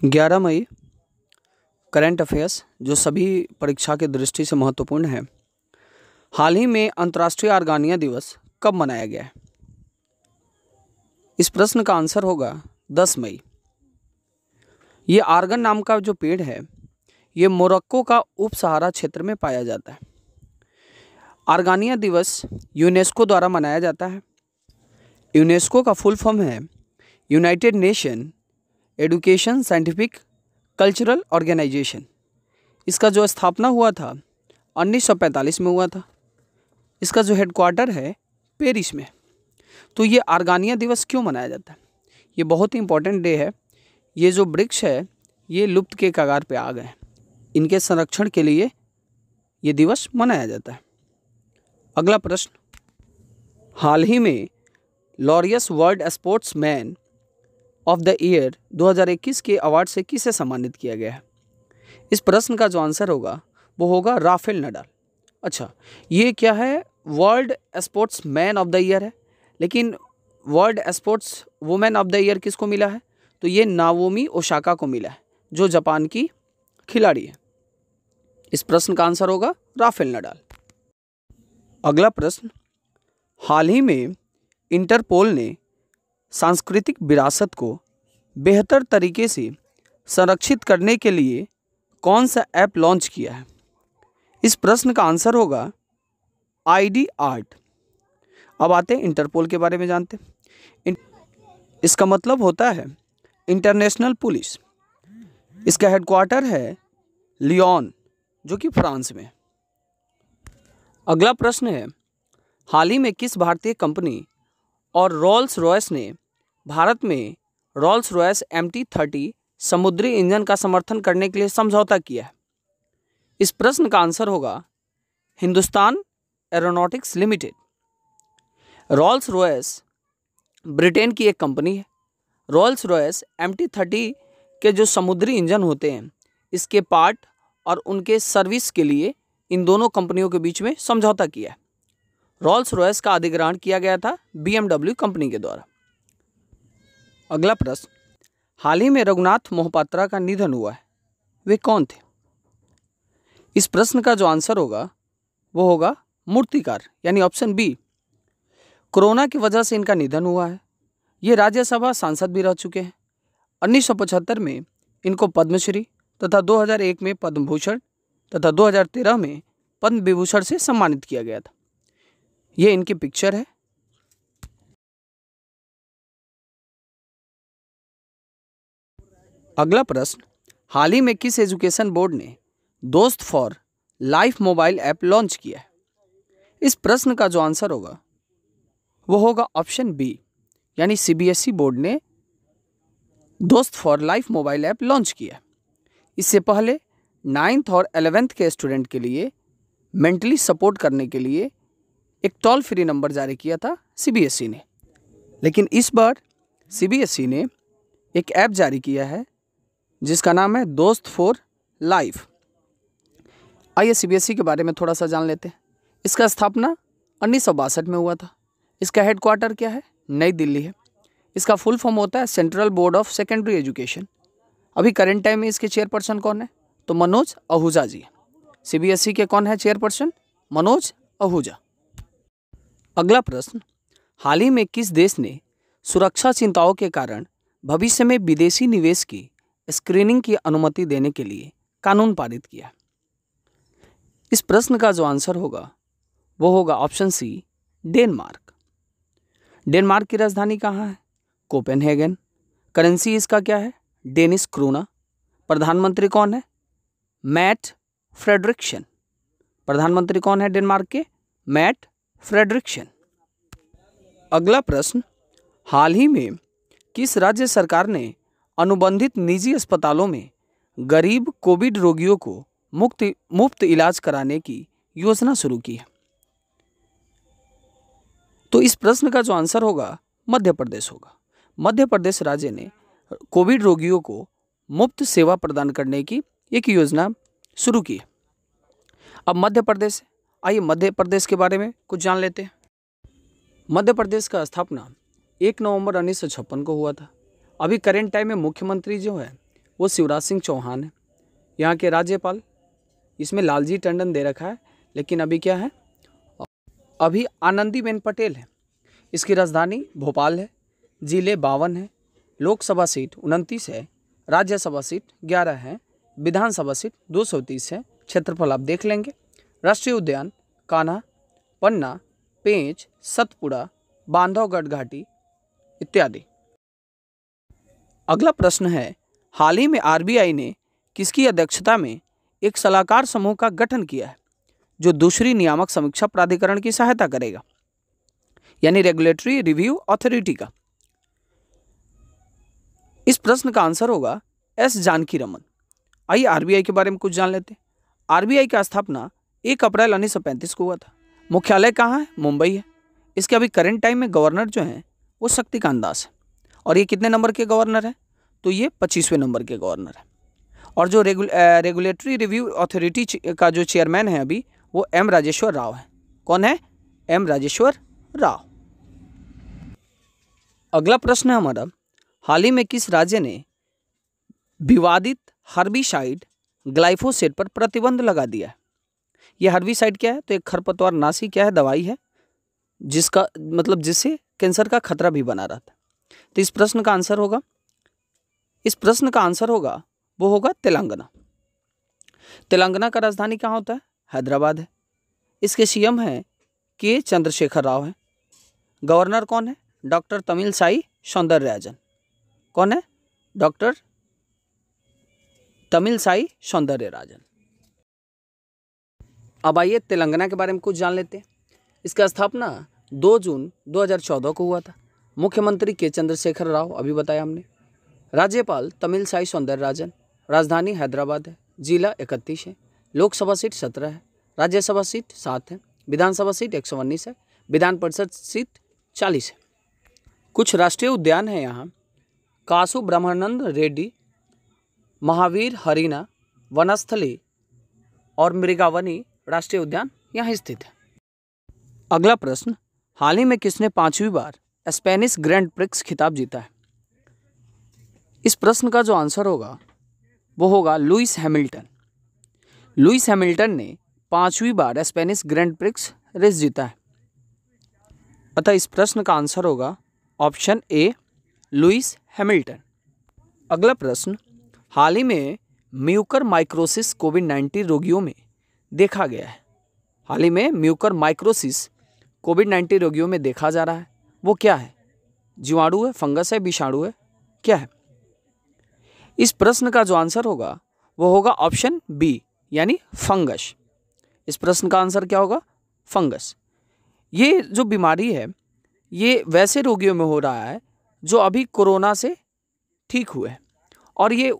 11 मई current affairs जो सभी परीक्षा की दृष्टि से महत्वपूर्ण है। हाल ही में अंतर्राष्ट्रीय आर्गानिया दिवस कब मनाया गया है? इस प्रश्न का आंसर होगा 10 मई। ये आर्गन नाम का जो पेड़ है ये मोरक्को का उप सहारा क्षेत्र में पाया जाता है। आर्गानिया दिवस यूनेस्को द्वारा मनाया जाता है। यूनेस्को का फुल फॉर्म है united nation education scientific cultural organisation. इसका जो स्थापना हुआ था 1945 में हुआ था। इसका जो हेडक्वार्टर है पेरिस में। तो ये आर्गानिया दिवस क्यों मनाया जाता है? ये बहुत ही इंपॉर्टेंट डे है। ये जो वृक्ष है ये लुप्त के कगार पे आ गए हैं। इनके संरक्षण के लिए ये दिवस मनाया जाता है। अगला प्रश्न, हाल ही में Laureus world sportsman of the year 2021 के अवार्ड से किसे सम्मानित किया गया है? इस प्रश्न का जो आंसर होगा वो होगा राफेल नडाल। अच्छा, ये क्या है? World sportsman of the year है, लेकिन world sports women of the year किसको मिला है? तो ये नाओमी ओसाका को मिला है, जो जापान की खिलाड़ी है। इस प्रश्न का आंसर होगा राफेल नडाल। अगला प्रश्न, हाल ही में इंटरपोल ने सांस्कृतिक विरासत को बेहतर तरीके से संरक्षित करने के लिए कौन सा ऐप लॉन्च किया है? इस प्रश्न का आंसर होगा ID आर्ट। अब आते हैं इंटरपोल के बारे में जानते हैं। इसका मतलब होता है इंटरनेशनल पुलिस। इसका हेडक्वार्टर है लियोन, जो कि फ्रांस में। अगला प्रश्न है, हाल ही में किस भारतीय कंपनी और रोल्स रॉयस ने भारत में रोल्स रॉयस MT-30 समुद्री इंजन का समर्थन करने के लिए समझौता किया है? इस प्रश्न का आंसर होगा Hindustan aeronautics limited. Rolls Royce Britain की एक कंपनी है। रोल्स रॉयस MT-30 के जो समुद्री इंजन होते हैं इसके पार्ट और उनके सर्विस के लिए इन दोनों कंपनियों के बीच में समझौता किया है। रोल्स रॉयस का अधिग्रहण किया गया था BMW कंपनी के द्वारा। अगला प्रश्न, हाल ही में रघुनाथ मोहपात्रा का निधन हुआ है, वे कौन थे? इस प्रश्न का जो आंसर होगा वो होगा मूर्तिकार, यानी ऑप्शन बी। कोरोना की वजह से इनका निधन हुआ है। ये राज्यसभा सांसद भी रह चुके हैं। 1975 में इनको पद्मश्री तथा 2001 में पद्म भूषण तथा 2013 में पद्म विभूषण से सम्मानित किया गया था। ये इनकी पिक्चर है। अगला प्रश्न, हाल ही में किस एजुकेशन बोर्ड ने दोस्त for life mobile app launch किया है? इस प्रश्न का जो आंसर होगा वो होगा ऑप्शन बी, यानी CBSE बोर्ड ने दोस्त for life mobile app launch किया। इससे पहले 9th और 11th के स्टूडेंट के लिए मेंटली सपोर्ट करने के लिए एक टोल फ्री नंबर जारी किया था CBSE ने, लेकिन इस बार CBSE ने एक ऐप जारी किया है जिसका नाम है दोस्त फॉर लाइफ। आइए CBSE के बारे में थोड़ा सा जान लेते हैं। इसका स्थापना 1962 में हुआ था। इसका हेडक्वार्टर क्या है? नई दिल्ली है। इसका फुल फॉर्म होता है central board of secondary education. अभी करंट टाइम में इसके चेयरपर्सन कौन है? तो मनोज आहूजा जी। CBSE के कौन है चेयरपर्सन? मनोज आहूजा। अगला प्रश्न, हाल ही में किस देश ने सुरक्षा चिंताओं के कारण भविष्य में विदेशी निवेश की स्क्रीनिंग की अनुमति देने के लिए कानून पारित किया? इस प्रश्न का जो आंसर होगा वो होगा ऑप्शन सी, डेनमार्क। डेनमार्क की राजधानी कहाँ है? कोपेनहेगन। करेंसी इसका क्या है? Danish krone. प्रधानमंत्री कौन है? Mette Frederiksen. प्रधानमंत्री कौन है डेनमार्क के? Mette Frederiksen. अगला प्रश्न, हाल ही में किस राज्य सरकार ने अनुबंधित निजी अस्पतालों में गरीब कोविड रोगियों को मुफ्त इलाज कराने की योजना शुरू की है? तो इस प्रश्न का जो आंसर होगा मध्य प्रदेश होगा। मध्य प्रदेश राज्य ने कोविड रोगियों को मुफ्त सेवा प्रदान करने की एक योजना शुरू की है। अब मध्य प्रदेश, आइए मध्य प्रदेश के बारे में कुछ जान लेते हैं। मध्य प्रदेश का स्थापना 1 नवंबर 1956 को हुआ था। अभी करेंट टाइम में मुख्यमंत्री जो है वो शिवराज सिंह चौहान है। यहाँ के राज्यपाल, इसमें लालजी टंडन दे रखा है, लेकिन अभी क्या है, अभी आनंदीबेन पटेल है। इसकी राजधानी भोपाल है। जिले 52 है। लोकसभा सीट 29 है। राज्यसभा सीट 11 है। विधानसभा सीट 230 है। क्षेत्रफल आप देख लेंगे। राष्ट्रीय उद्यान कान्हा, पन्ना, पेंच, सतपुड़ा, बांधवगढ़ घाटी इत्यादि। अगला प्रश्न है, हाल ही में आरबीआई ने किसकी अध्यक्षता में एक सलाहकार समूह का गठन किया है जो दूसरी नियामक समीक्षा प्राधिकरण की सहायता करेगा, यानी रेगुलेटरी रिव्यू अथॉरिटी का? इस प्रश्न का आंसर होगा एस जानकी रमन। आइए आरबीआई के बारे में कुछ जान लेते हैं। आरबीआई का स्थापना 1 अप्रैल 1935 को हुआ था। मुख्यालय कहाँ है? मुंबई है। इसके अभी करंट टाइम में गवर्नर जो हैं वो शक्तिकांत दास है। और ये कितने नंबर के गवर्नर हैं? तो ये 25वें नंबर के गवर्नर है। और जो रेगुलेटरी रिव्यू अथॉरिटी का जो चेयरमैन है अभी, वो एम राजेश्वर राव है। कौन है? एम राजेश्वर राव। अगला प्रश्न है हमारा, हाल ही में किस राज्य ने विवादित हर्बिसाइड ग्लाइफोसेट पर प्रतिबंध लगा दिया है? यह हर्बिसाइड क्या है? तो एक खरपतवार नाशी क्या है, दवाई है, जिसका मतलब जिससे कैंसर का खतरा भी बना रहता है। तो इस प्रश्न का आंसर होगा वो होगा तेलंगाना। तेलंगाना का राजधानी कहाँ होता है? हैदराबाद है। इसके सीएम हैं के चंद्रशेखर राव है। गवर्नर कौन है? डॉक्टर तमिलसाई सौंदरराजन। कौन है? डॉक्टर तमिलसाई सौंदरराजन। अब आइए तेलंगाना के बारे में कुछ जान लेते हैं। इसका स्थापना 2 जून 2014 को हुआ था। मुख्यमंत्री के चंद्रशेखर राव, अभी बताया हमने। राज्यपाल तमिलसाई सौंदरराजन। राजधानी हैदराबाद है। जिला 31 है। लोकसभा सीट 17 है। राज्यसभा सीट 7 है। विधानसभा सीट 119 है। विधान परिषद सीट 40 है। कुछ राष्ट्रीय उद्यान हैं यहाँ। कासु ब्रह्मानंद रेड्डी, महावीर हरिना, वनस्थली और मृगावनी राष्ट्रीय उद्यान यहाँ स्थित है। अगला प्रश्न, हाल ही में किसने 5वीं बार स्पेनिश ग्रैंड प्रिक्स खिताब जीता है? इस प्रश्न का जो आंसर होगा वो होगा लुइस हैमिल्टन। लुइस हैमिल्टन ने 5वीं बार स्पेनिश ग्रैंड प्रिक्स रेस जीता है। अतः इस प्रश्न का आंसर होगा ऑप्शन ए, लुइस हैमिल्टन। अगला प्रश्न, हाल ही में म्यूकर माइक्रोसिस कोविड-19 रोगियों में देखा गया है। हाल ही में म्यूकर माइक्रोसिस कोविड-19 रोगियों में देखा जा रहा है, वो क्या है? जीवाणु है, फंगस है, विषाणु है, क्या है? इस प्रश्न का जो आंसर होगा वो होगा ऑप्शन बी, यानी फंगस। इस प्रश्न का आंसर क्या होगा? फंगस। ये जो बीमारी है ये वैसे रोगियों में हो रहा है जो अभी कोरोना से ठीक हुए, और ये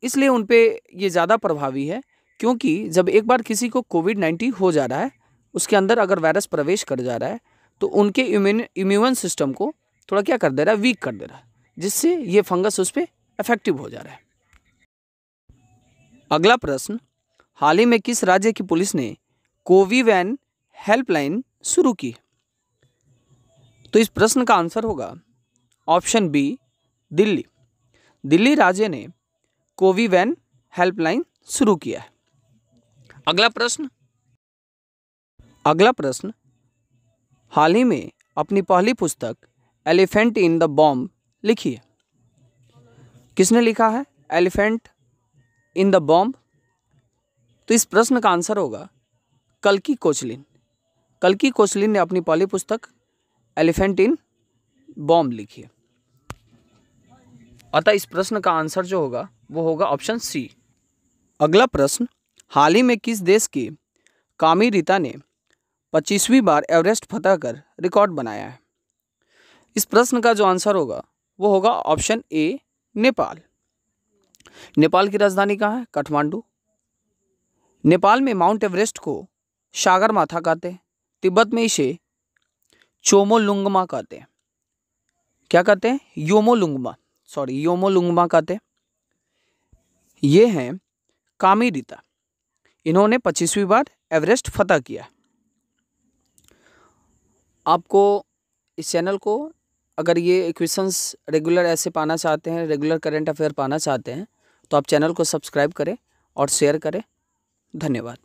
इसलिए उन पे ये ज़्यादा प्रभावी है क्योंकि जब एक बार किसी को कोविड-19 हो जा रहा है, उसके अंदर अगर वायरस प्रवेश कर जा रहा है तो उनके इम्यून सिस्टम को थोड़ा क्या कर दे रहा है? वीक कर दे रहा है, जिससे ये फंगस उस पर इफेक्टिव हो जा रहा है। अगला प्रश्न, हाल ही में किस राज्य की पुलिस ने कोविवैन हेल्पलाइन शुरू की? तो इस प्रश्न का आंसर होगा ऑप्शन बी, दिल्ली। दिल्ली राज्य ने कोविवैन हेल्पलाइन शुरू किया है। अगला प्रश्न, हाल ही में अपनी पहली पुस्तक एलिफेंट इन द बॉम्ब लिखी है। किसने लिखा है एलिफेंट इन द बॉम्ब? तो इस प्रश्न का आंसर होगा कल्की कोचलिन। कल्की कोचलिन ने अपनी पहली पुस्तक एलिफेंट इन बॉम्ब लिखी है। अतः इस प्रश्न का आंसर जो होगा वो होगा ऑप्शन सी। अगला प्रश्न, हाल ही में किस देश की कामी रीता ने 25वीं बार एवरेस्ट फतह कर रिकॉर्ड बनाया है? इस प्रश्न का जो आंसर होगा वो होगा ऑप्शन ए, नेपाल। नेपाल की राजधानी कहाँ है? काठमांडू। नेपाल में माउंट एवरेस्ट को सागरमाथा कहते हैं। तिब्बत में इसे चोमोलुंगमा कहते हैं। क्या कहते हैं? योमोलुंगमा कहते हैं। ये हैं कामी रीता। इन्होंने 25वीं बार एवरेस्ट फतह किया। आपको इस चैनल को अगर ये क्वेश्चंस रेगुलर ऐसे पाना चाहते हैं, रेगुलर करंट अफेयर पाना चाहते हैं, तो आप चैनल को सब्सक्राइब करें और शेयर करें। धन्यवाद।